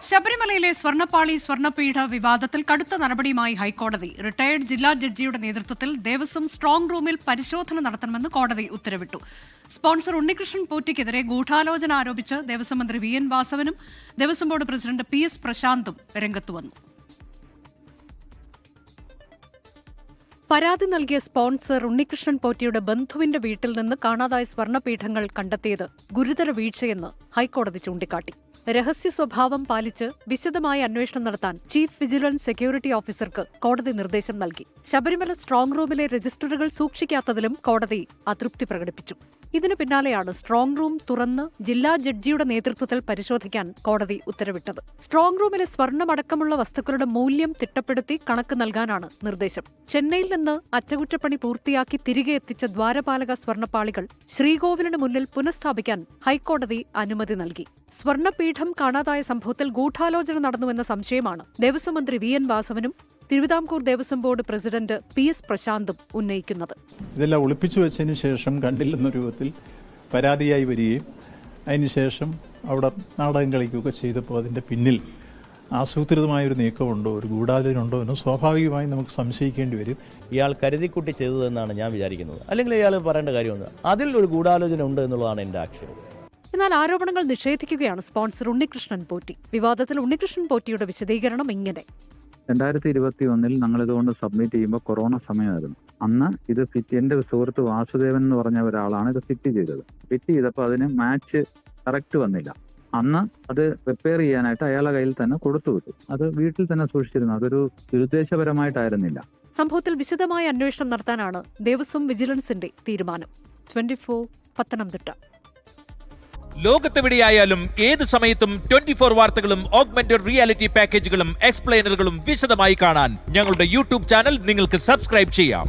ശബരിമലയിലെ സ്വർണ്ണപ്പാളി സ്വർണ്ണപീഠ വിവാദത്തിൽ കടുത്ത നടപടിയുമായി ഹൈക്കോടതി. റിട്ടയർഡ് ജില്ലാ ജഡ്ജിയുടെ നേതൃത്വത്തിൽ ദേവസ്വം സ്ട്രോങ് റൂമിൽ പരിശോധന നടത്തണമെന്ന് കോടതി ഉത്തരവിട്ടു. സ്പോൺസർ ഉണ്ണികൃഷ്ണൻ പോറ്റിക്കെതിരെ ഗൂഢാലോചന ആരോപിച്ച് ദേവസ്വം മന്ത്രി VN വാസവനും ദേവസ്വം ബോർഡ് പ്രസിഡന്റ് PS പ്രശാന്തും രംഗത്തുവന്നു. പരാതി നൽകിയ സ്പോൺസർ ഉണ്ണികൃഷ്ണൻ പോറ്റിയുടെ ബന്ധുവിന്റെ വീട്ടിൽ നിന്ന് കാണാതായ സ്വർണ്ണപീഠങ്ങൾ കണ്ടെത്തിയത് ഗുരുതര വീഴ്ചയെന്ന് ഹൈക്കോടതി ചൂണ്ടിക്കാട്ടി. രഹസ്യ സ്വഭാവം പാലിച്ച് വിശദമായ അന്വേഷണം നടത്താൻ ചീഫ് വിജിലൻസ് സെക്യൂരിറ്റി ഓഫീസർക്ക് കോടതി നിർദ്ദേശം നൽകി. ശബരിമല സ്ട്രോങ് റൂമിലെ രജിസ്റ്ററുകൾ സൂക്ഷിക്കാത്തതിലും കോടതി അതൃപ്തി പ്രകടിപ്പിച്ചു. ഇതിനു പിന്നാലെയാണ് സ്ട്രോങ് റൂം തുറന്ന് ജില്ലാ ജഡ്ജിയുടെ നേതൃത്വത്തിൽ പരിശോധിക്കാൻ കോടതി ഉത്തരവിട്ടത്. സ്ട്രോങ് റൂമിലെ സ്വർണ്ണമടക്കമുള്ള വസ്തുക്കളുടെ മൂല്യം തിട്ടപ്പെടുത്തി കണക്ക് നൽകാനാണ് നിർദ്ദേശം. ചെന്നൈയിൽ നിന്ന് അറ്റകുറ്റപ്പണി പൂർത്തിയാക്കി തിരികെ എത്തിച്ച ദ്വാരപാലക സ്വർണ്ണപ്പാളികൾ ശ്രീകോവിലിന് മുന്നിൽ പുനഃസ്ഥാപിക്കാൻ ഹൈക്കോടതി അനുമതി നൽകി. സ്വർണ്ണപീഠം കാണാതായ സംഭവത്തിൽ ഗൂഢാലോചന നടന്നുവെന്ന സംശയമാണ് ദേവസ്വം മന്ത്രി VN വാസവനും Travancore Devaswom board president PS പ്രശാന്തും ഉന്നയിക്കുന്നത്. ഇതെല്ലാം ഒളിപ്പിച്ചു വെച്ചതിന് ശേഷം കണ്ടില്ലെന്ന രൂപത്തിൽ പരാതിയായി വരികയും അതിനുശേഷം അവിടെ നാടകം കളിക്കുകയൊക്കെ ചെയ്തപ്പോൾ അതിന്റെ പിന്നിൽ ആസൂത്രിതമായൊരു നീക്കമുണ്ടോ, ഒരു ഗൂഢാലോചന ഉണ്ടോ എന്ന് സ്വാഭാവികമായി നമുക്ക് സംശയിക്കേണ്ടി വരും. ഇയാൾ കരുതിക്കുട്ടി ചെയ്തതെന്നാണ് ഞാൻ വിചാരിക്കുന്നത്. അല്ലെങ്കിൽ ഇയാൾ പറയേണ്ട കാര്യമുണ്ട്, അതിൽ ഒരു ഗൂഢാലോചന ഉണ്ട് എന്നുള്ളതാണ് എന്റെ ആക്ഷേപം. എന്നാൽ ആരോപണങ്ങൾ നിഷേധിക്കുകയാണ് സ്പോൺസർ ഉണ്ണികൃഷ്ണൻ പോറ്റി. വിവാദത്തിൽ ഉണ്ണികൃഷ്ണൻ പോറ്റിയുടെ വിശദീകരണം ഇങ്ങനെ: 2021 ഞങ്ങളിതുകൊണ്ട് സബ്മിറ്റ് ചെയ്യുമ്പോൾ കൊറോണ സമയമായിരുന്നു. അന്ന് ഇത് എന്റെ സുഹൃത്ത് വാസുദേവൻ എന്ന് പറഞ്ഞ ഒരാളാണ് ഇത് ഫിറ്റ് ചെയ്തത്. ഫിറ്റ് ചെയ്തപ്പോൾ അതിന് മാച്ച് കറക്റ്റ് വന്നില്ല. അന്ന് അത് റിപ്പയർ ചെയ്യാനായിട്ട് അയാളുടെ കയ്യിൽ തന്നെ കൊടുത്തു വിട്ടു. അത് വീട്ടിൽ തന്നെ സൂക്ഷിച്ചിരുന്നു. അതൊരു ദുരുദ്ദേശപരമായിട്ടായിരുന്നില്ല. സംഭവത്തിൽ വിശദമായ അന്വേഷണം നടത്താനാണ് ദേവസ്വം വിജിലൻസിന്റെ തീരുമാനം. 24 പത്തനംതിട്ട. ലോകത്തെവിടെയായാലും ഏത് സമയത്തും 24 വാർത്തകളും ഓഗ്മെന്റഡ് റിയാലിറ്റി പാക്കേജുകളും എക്സ്പ്ലെയിനറുകളും വിശദമായി കാണാൻ ഞങ്ങളുടെ YouTube ചാനൽ നിങ്ങൾക്ക് സബ്സ്ക്രൈബ് ചെയ്യാം.